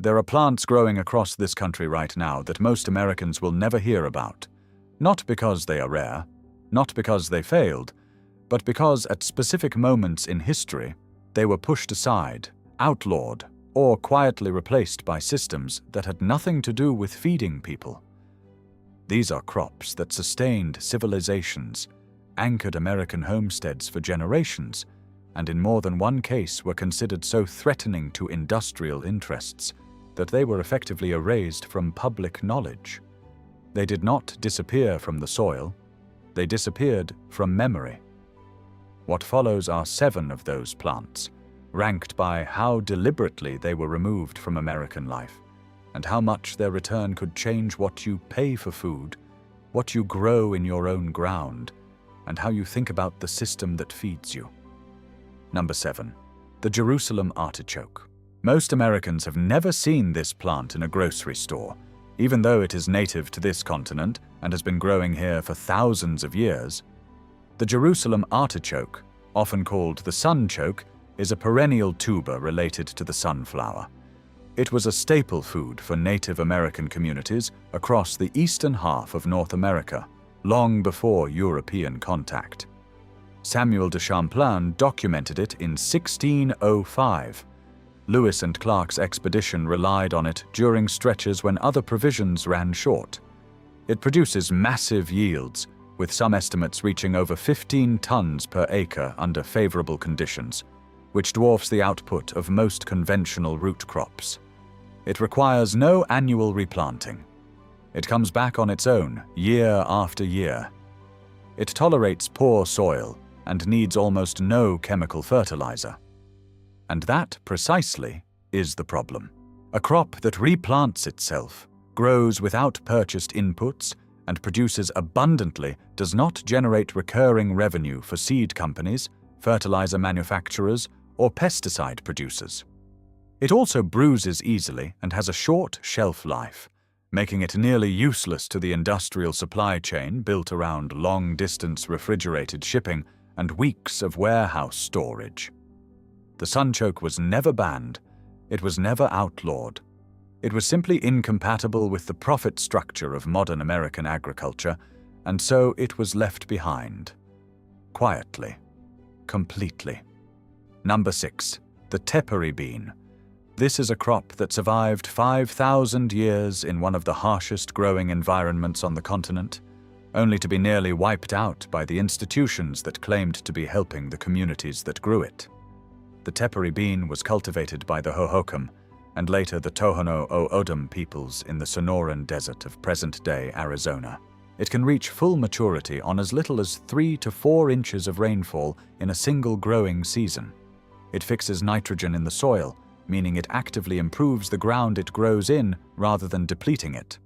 There are plants growing across this country right now that most Americans will never hear about. Not because they are rare, not because they failed, but because at specific moments in history, they were pushed aside, outlawed, or quietly replaced by systems that had nothing to do with feeding people. These are crops that sustained civilizations, anchored American homesteads for generations, and in more than one case were considered so threatening to industrial interests that they were effectively erased from public knowledge. They did not disappear from the soil, they disappeared from memory. What follows are 7 of those plants, ranked by how deliberately they were removed from American life, and how much their return could change what you pay for food, what you grow in your own ground, and how you think about the system that feeds you. Number 7. The Jerusalem artichoke. Most Americans have never seen this plant in a grocery store, even though it is native to this continent and has been growing here for thousands of years. The Jerusalem artichoke, often called the sunchoke, is a perennial tuber related to the sunflower. It was a staple food for Native American communities across the eastern half of North America, long before European contact. Samuel de Champlain documented it in 1605. Lewis and Clark's expedition relied on it during stretches when other provisions ran short. It produces massive yields, with some estimates reaching over 15 tons per acre under favorable conditions, which dwarfs the output of most conventional root crops. It requires no annual replanting. It comes back on its own, year after year. It tolerates poor soil and needs almost no chemical fertilizer. And that, precisely, is the problem. A crop that replants itself, grows without purchased inputs, and produces abundantly does not generate recurring revenue for seed companies, fertilizer manufacturers, or pesticide producers. It also bruises easily and has a short shelf life, making it nearly useless to the industrial supply chain built around long-distance refrigerated shipping and weeks of warehouse storage. The sunchoke was never banned, it was never outlawed. It was simply incompatible with the profit structure of modern American agriculture, and so it was left behind. Quietly. Completely. Number 6. The tepary bean. This is a crop that survived 5,000 years in one of the harshest growing environments on the continent, only to be nearly wiped out by the institutions that claimed to be helping the communities that grew it. The tepary bean was cultivated by the Hohokam and later the Tohono O'odham peoples in the Sonoran Desert of present-day Arizona. It can reach full maturity on as little as 3 to 4 inches of rainfall in a single growing season. It fixes nitrogen in the soil, meaning it actively improves the ground it grows in rather than depleting it.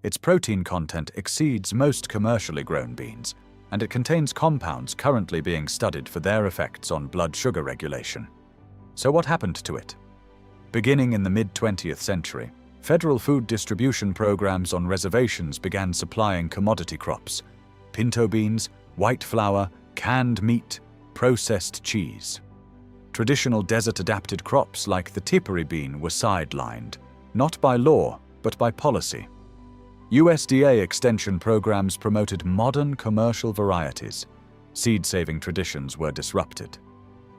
Its protein content exceeds most commercially grown beans, and it contains compounds currently being studied for their effects on blood sugar regulation. So what happened to it? Beginning in the mid-20th century, federal food distribution programs on reservations began supplying commodity crops: pinto beans, white flour, canned meat, processed cheese. Traditional desert-adapted crops like the tepary bean were sidelined, not by law, but by policy. USDA extension programs promoted modern commercial varieties. Seed-saving traditions were disrupted.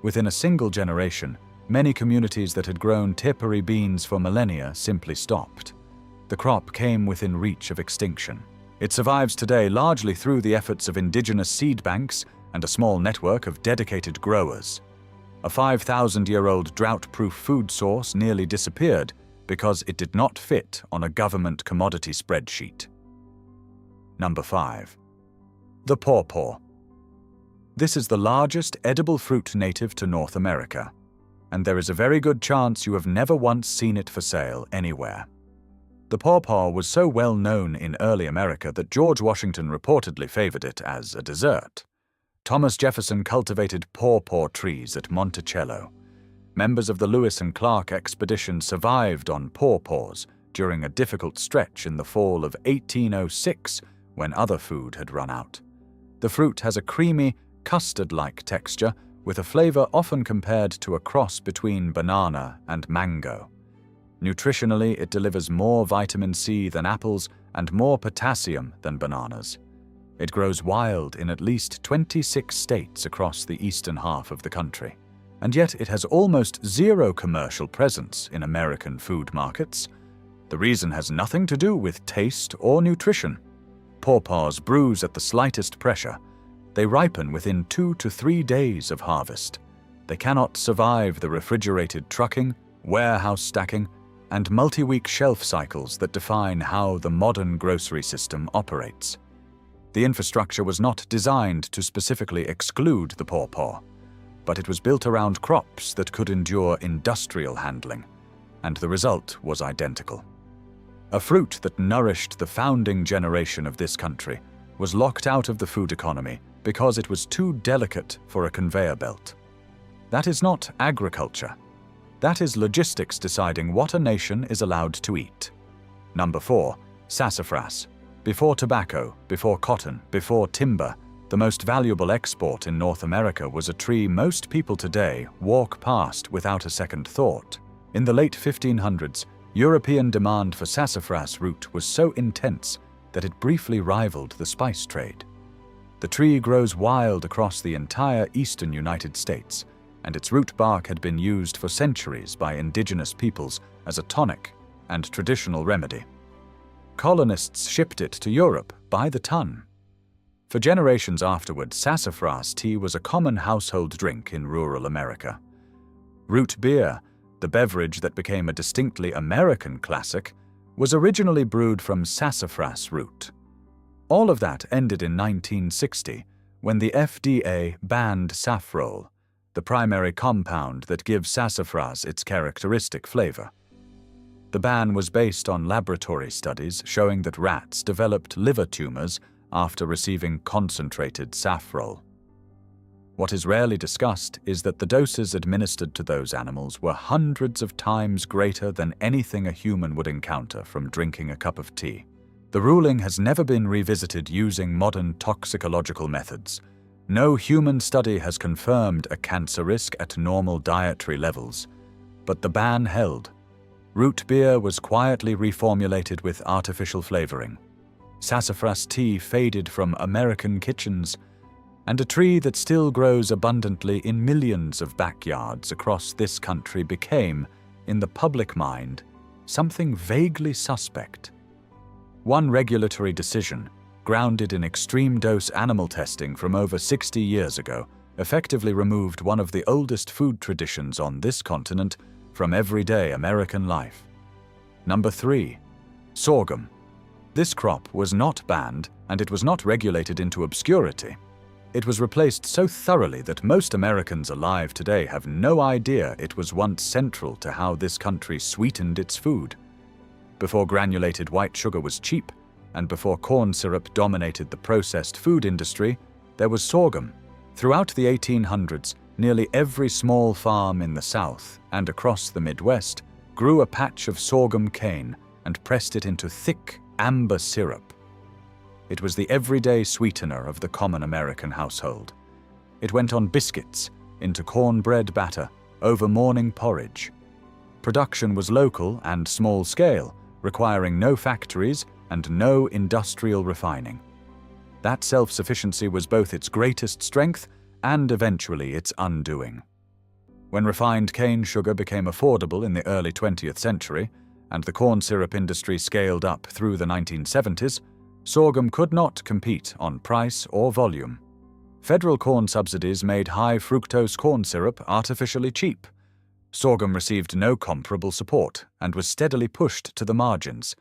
Within a single generation, many communities that had grown tepary beans for millennia simply stopped. The crop came within reach of extinction. It survives today largely through the efforts of indigenous seed banks and a small network of dedicated growers. A 5,000-year-old drought-proof food source nearly disappeared because it did not fit on a government commodity spreadsheet. Number 5. The pawpaw. This is the largest edible fruit native to North America, and there is a very good chance you have never once seen it for sale anywhere. The pawpaw was so well known in early America that George Washington reportedly favored it as a dessert. Thomas Jefferson cultivated pawpaw trees at Monticello. Members of the Lewis and Clark expedition survived on pawpaws during a difficult stretch in the fall of 1806 when other food had run out. The fruit has a creamy, custard-like texture with a flavor often compared to a cross between banana and mango. Nutritionally, it delivers more vitamin C than apples and more potassium than bananas. It grows wild in at least 26 states across the eastern half of the country. And yet it has almost zero commercial presence in American food markets. The reason has nothing to do with taste or nutrition. Pawpaws bruise at the slightest pressure. They ripen within 2 to 3 days of harvest. They cannot survive the refrigerated trucking, warehouse stacking, and multi-week shelf cycles that define how the modern grocery system operates. The infrastructure was not designed to specifically exclude the pawpaw, but it was built around crops that could endure industrial handling, and the result was identical. A fruit that nourished the founding generation of this country was locked out of the food economy because it was too delicate for a conveyor belt. That is not agriculture. That is logistics deciding what a nation is allowed to eat. Number 4. Sassafras. Before tobacco, before cotton, before timber, the most valuable export in North America was a tree most people today walk past without a second thought. In the late 1500s, European demand for sassafras root was so intense that it briefly rivaled the spice trade. The tree grows wild across the entire eastern United States, and its root bark had been used for centuries by indigenous peoples as a tonic and traditional remedy. Colonists shipped it to Europe by the ton. For generations afterward, sassafras tea was a common household drink in rural America. Root beer, the beverage that became a distinctly American classic, was originally brewed from sassafras root. All of that ended in 1960, when the FDA banned saffrole, the primary compound that gives sassafras its characteristic flavor. The ban was based on laboratory studies showing that rats developed liver tumors after receiving concentrated saffrole. What is rarely discussed is that the doses administered to those animals were hundreds of times greater than anything a human would encounter from drinking a cup of tea. The ruling has never been revisited using modern toxicological methods. No human study has confirmed a cancer risk at normal dietary levels, but the ban held. Root beer was quietly reformulated with artificial flavoring. Sassafras tea faded from American kitchens, and a tree that still grows abundantly in millions of backyards across this country became, in the public mind, something vaguely suspect. One regulatory decision, grounded in extreme-dose animal testing from over 60 years ago, effectively removed one of the oldest food traditions on this continent from everyday American life. Number 3. Sorghum. This crop was not banned, and it was not regulated into obscurity. It was replaced so thoroughly that most Americans alive today have no idea it was once central to how this country sweetened its food. Before granulated white sugar was cheap, and before corn syrup dominated the processed food industry, there was sorghum. Throughout the 1800s, nearly every small farm in the South and across the Midwest grew a patch of sorghum cane and pressed it into thick, amber syrup. It was the everyday sweetener of the common American household. It went on biscuits, into cornbread batter, over morning porridge. Production was local and small-scale, requiring no factories and no industrial refining. That self-sufficiency was both its greatest strength and eventually its undoing. When refined cane sugar became affordable in the early 20th century, and the corn syrup industry scaled up through the 1970s, sorghum could not compete on price or volume. Federal corn subsidies made high-fructose corn syrup artificially cheap. Sorghum received no comparable support and was steadily pushed to the margins,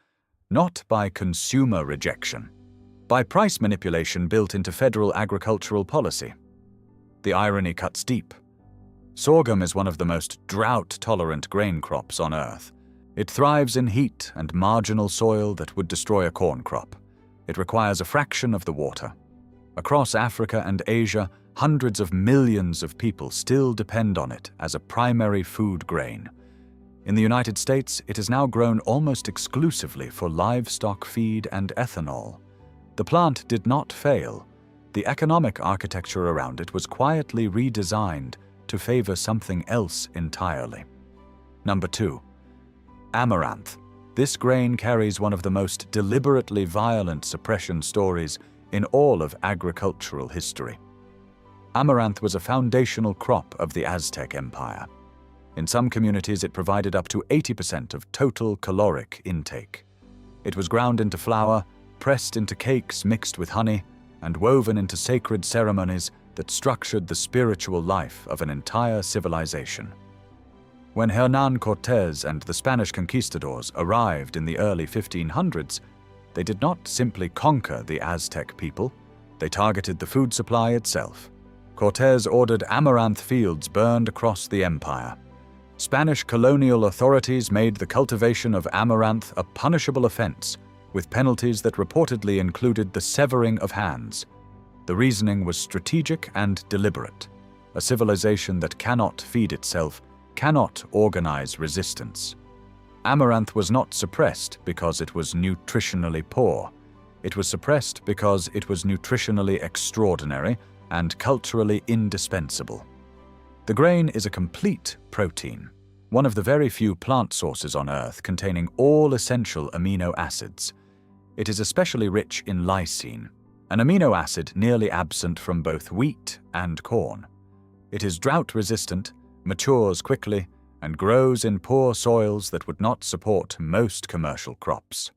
not by consumer rejection, by price manipulation built into federal agricultural policy. The irony cuts deep. Sorghum is one of the most drought-tolerant grain crops on Earth. It thrives in heat and marginal soil that would destroy a corn crop. It requires a fraction of the water. Across Africa and Asia, hundreds of millions of people still depend on it as a primary food grain. In the United States, it is now grown almost exclusively for livestock feed and ethanol. The plant did not fail. The economic architecture around it was quietly redesigned to favor something else entirely. Number 2. Amaranth. This grain carries one of the most deliberately violent suppression stories in all of agricultural history. Amaranth was a foundational crop of the Aztec Empire. In some communities, it provided up to 80% of total caloric intake. It was ground into flour, pressed into cakes mixed with honey, and woven into sacred ceremonies that structured the spiritual life of an entire civilization. When Hernán Cortés and the Spanish conquistadors arrived in the early 1500s, they did not simply conquer the Aztec people, they targeted the food supply itself. Cortés ordered amaranth fields burned across the empire. Spanish colonial authorities made the cultivation of amaranth a punishable offense, with penalties that reportedly included the severing of hands. The reasoning was strategic and deliberate. A civilization that cannot feed itself cannot organize resistance. Amaranth was not suppressed because it was nutritionally poor. It was suppressed because it was nutritionally extraordinary and culturally indispensable. The grain is a complete protein, one of the very few plant sources on Earth containing all essential amino acids. It is especially rich in lysine, an amino acid nearly absent from both wheat and corn. It is drought-resistant, matures quickly, and grows in poor soils that would not support most commercial crops.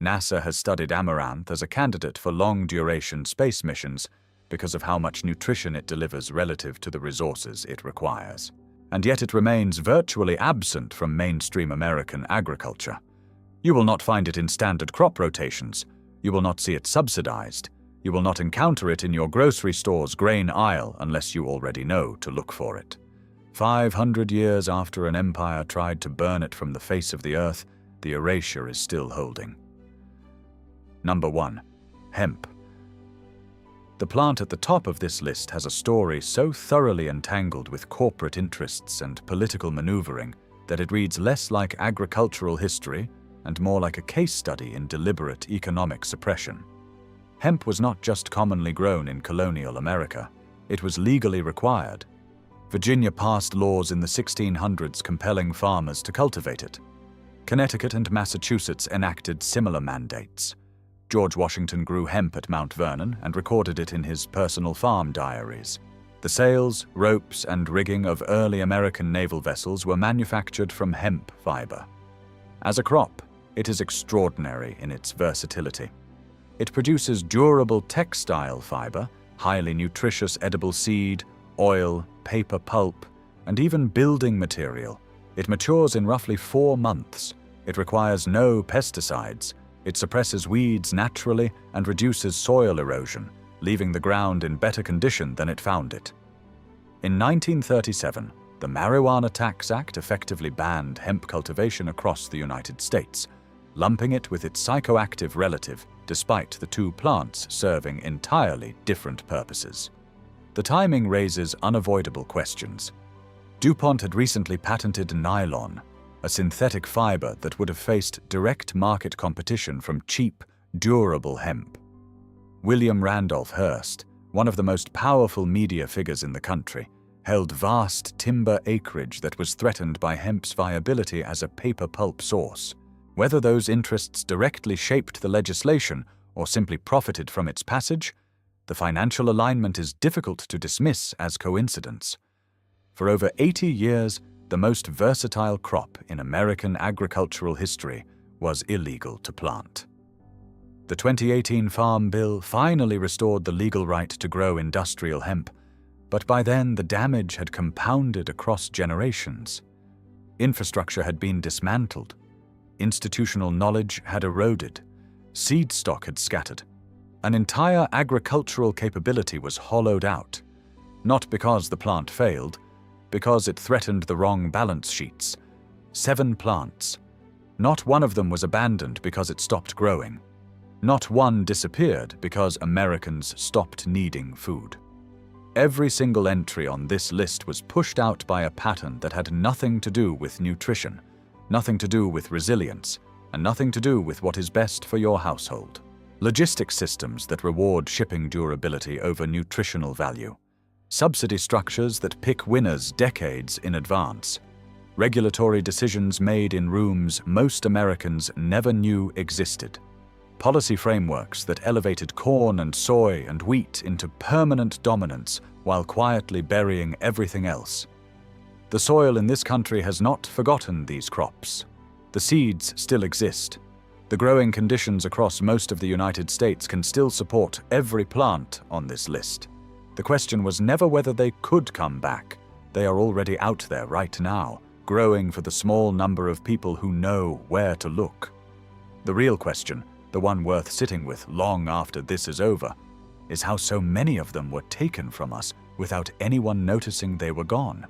NASA has studied amaranth as a candidate for long-duration space missions because of how much nutrition it delivers relative to the resources it requires. And yet it remains virtually absent from mainstream American agriculture. You will not find it in standard crop rotations. You will not see it subsidized. You will not encounter it in your grocery store's grain aisle unless you already know to look for it. 500 years after an empire tried to burn it from the face of the earth, the erasure is still holding. Number 1. Hemp. The plant at the top of this list has a story so thoroughly entangled with corporate interests and political maneuvering that it reads less like agricultural history and more like a case study in deliberate economic suppression. Hemp was not just commonly grown in colonial America, it was legally required. Virginia passed laws in the 1600s compelling farmers to cultivate it. Connecticut and Massachusetts enacted similar mandates. George Washington grew hemp at Mount Vernon and recorded it in his personal farm diaries. The sails, ropes, and rigging of early American naval vessels were manufactured from hemp fiber. As a crop, it is extraordinary in its versatility. It produces durable textile fiber, highly nutritious edible seed, oil, paper pulp, and even building material. It matures in roughly 4 months. It requires no pesticides. It suppresses weeds naturally and reduces soil erosion, leaving the ground in better condition than it found it. In 1937, the Marijuana Tax Act effectively banned hemp cultivation across the United States, lumping it with its psychoactive relative, despite the two plants serving entirely different purposes. The timing raises unavoidable questions. DuPont had recently patented nylon, a synthetic fiber that would have faced direct market competition from cheap, durable hemp. William Randolph Hearst, one of the most powerful media figures in the country, held vast timber acreage that was threatened by hemp's viability as a paper pulp source. Whether those interests directly shaped the legislation or simply profited from its passage, the financial alignment is difficult to dismiss as coincidence. For over 80 years, the most versatile crop in American agricultural history was illegal to plant. The 2018 Farm Bill finally restored the legal right to grow industrial hemp, but by then the damage had compounded across generations. Infrastructure had been dismantled. Institutional knowledge had eroded. Seed stock had scattered. An entire agricultural capability was hollowed out, not because the plant failed, because it threatened the wrong balance sheets. 7 plants. Not one of them was abandoned because it stopped growing. Not one disappeared because Americans stopped needing food. Every single entry on this list was pushed out by a pattern that had nothing to do with nutrition, nothing to do with resilience, and nothing to do with what is best for your household. Logistics systems that reward shipping durability over nutritional value. Subsidy structures that pick winners decades in advance. Regulatory decisions made in rooms most Americans never knew existed. Policy frameworks that elevated corn and soy and wheat into permanent dominance while quietly burying everything else. The soil in this country has not forgotten these crops. The seeds still exist. The growing conditions across most of the United States can still support every plant on this list. The question was never whether they could come back. They are already out there right now, growing for the small number of people who know where to look. The real question, the one worth sitting with long after this is over, is how so many of them were taken from us without anyone noticing they were gone.